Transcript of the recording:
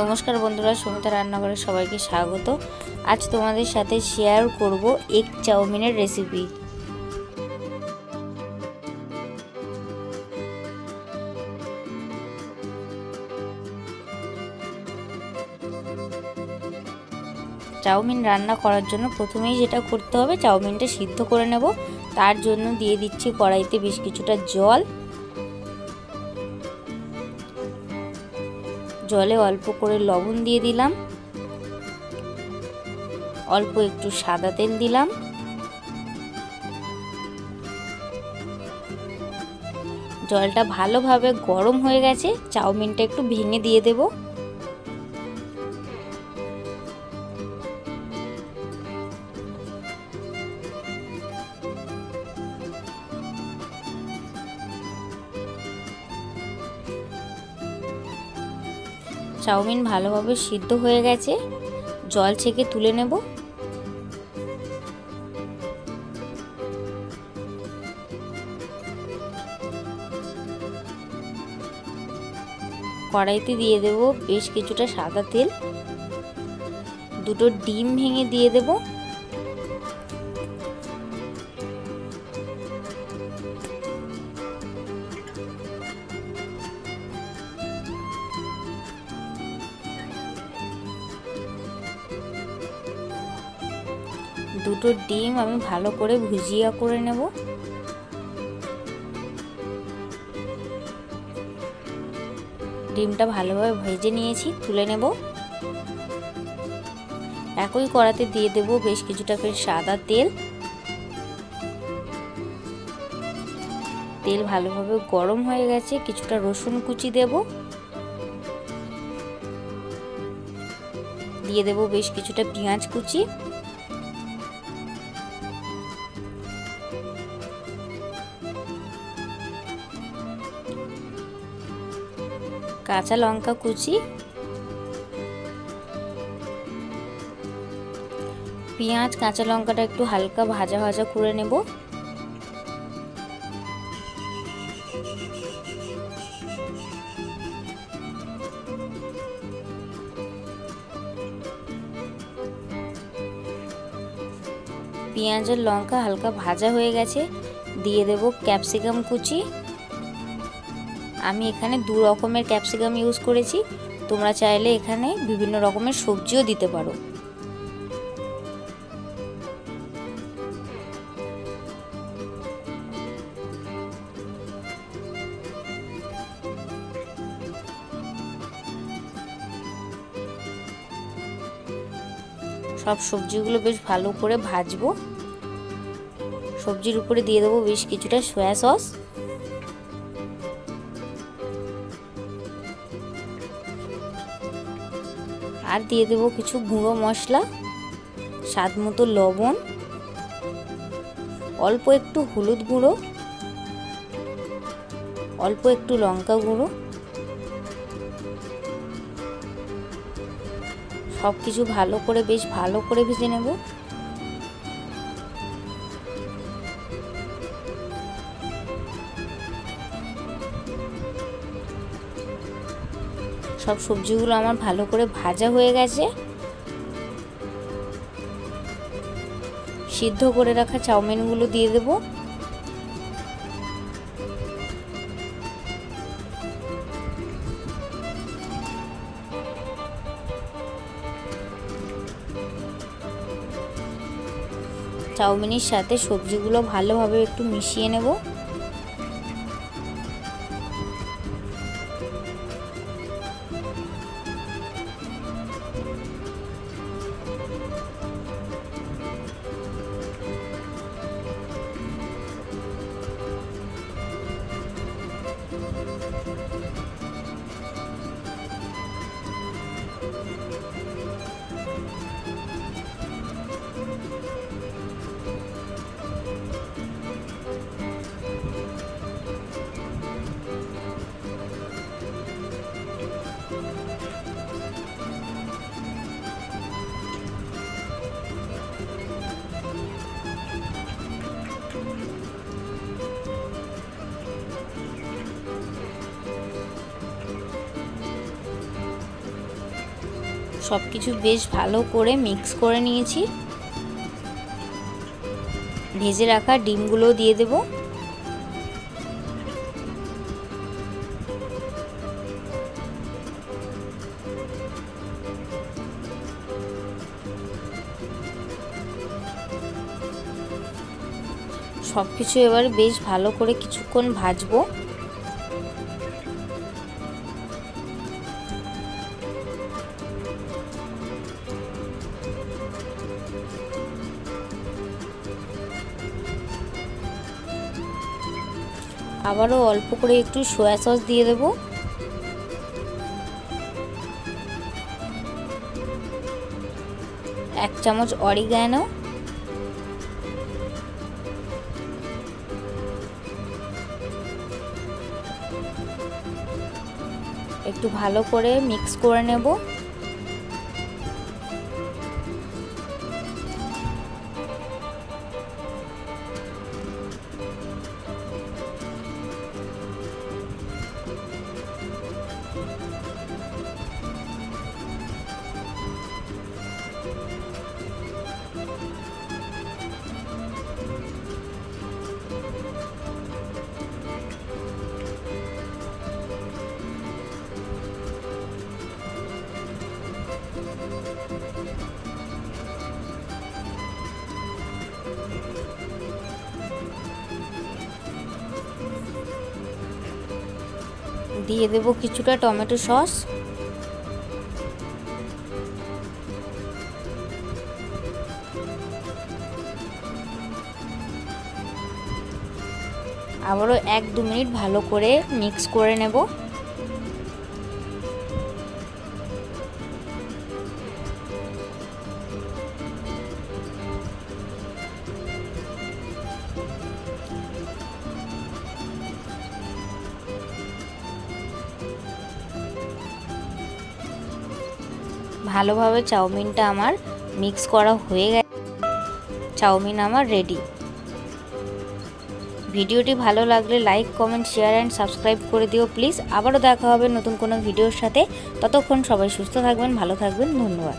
নমস্কার বন্ধুরা, সুমিতা রান্নাঘরে সবাইকে স্বাগত। আজ তোমাদের সাথে শেয়ার করব এগ চাউমিনের রেসিপি। চাউমিন রান্না করার জন্য প্রথমেই যেটা করতে হবে, চাউমিনটা সিদ্ধ করে নেব। তার জন্য দিয়ে দিচ্ছি কড়াইতে বেশ কিছুটা জল। জলে অল্প করে লবণ দিয়ে দিলাম, অল্প একটু সাদা তেল দিলাম, জলটা ভালোভাবে গরম হয়ে গেছে। চাউমিনটা একটু ভেঙে দিয়ে দেব। চাউমিন ভালোভাবে সিদ্ধ হয়ে গেছে, জল ছেঁকে তুলে নেব। কড়াইতে দিয়ে দেব বেশ কিছুটা সাদা তেল, দুটো ডিম ভেঙে দিয়ে দেব। দুটো ডিম আমি ভালো করে ভুজিয়া করে নেব। ডিমটা ভালোভাবে ভেজে নিয়েছি, তুলে নেব। একই কড়াতে দিয়ে দেব বেশ কিছুটা ফের সাদা তেল। তেল ভালোভাবে গরম হয়ে গেছে, কিছুটা রসুন কুচি দেব। দিয়ে দেব বেশ কিছুটা পেঁয়াজ কুচি। কাঁচা লঙ্কা কুচি, পেঁয়াজ কাঁচা লঙ্কাটা একটু হালকা ভাজা ভাজা করে নেব। পেঁয়াজ আর লঙ্কা হালকা ভাজা হয়ে গেছে, দিয়ে দেব ক্যাপসিকাম কুচি। আমি এখানে দু রকমের ক্যাপসিকাম ইউজ করেছি, তোমরা চাইলে এখানে বিভিন্ন রকমের সবজিও দিতে পারো। সব সবজিগুলো বেশ ভালো করে ভাজবো। সবজির উপরে দিয়ে দেবো বেশ কিছুটা সয়া সস, আর দিয়ে দেবো কিছু গুঁড়ো মশলা, স্বাদ মতো লবণ, অল্প একটু হলুদ গুঁড়ো, অল্প একটু লঙ্কা গুঁড়ো। সব কিছু ভালো করে বেশ ভালো করে ভেজে নেব। সব সবজিগুলো আমার ভালো করে ভাজা হয়ে গেছে। সিদ্ধ করে রাখা চাউমিনগুলো দিয়ে দেব। চাউমিনের সাথে সবজিগুলো ভালোভাবে একটু মিশিয়ে নেব। সব কিছু বেশ ভালো করে মিক্স করে নিয়েছি। ভেজে রাখা ডিমগুলো দিয়ে দেব। সব কিছু এবার বেশ ভালো করে কিছুক্ষণ ভাজবো। আবারও অল্প করে একটু সয়া সস দিয়ে দেব। এক চামচ অরিগ্যানো, একটু ভালো করে মিক্স করে নেব। দিয়ে দেব কিছুটা টমেটো সস। আবারও 1-2 মিনিট ভালো করে মিক্স করে নেব। ভালোভাবে চাউমিনটা আমার মিক্স করা হয়ে গেছে। চাউমিন আমার রেডি। ভিডিওটি ভালো লাগলে like, comment, share and subscribe করে দিও প্লিজ। আবারও দেখা হবে নতুন কোনো ভিডিওর সাথে। ততক্ষণ সবাই সুস্থ থাকবেন, ভালো থাকবেন। ধন্যবাদ।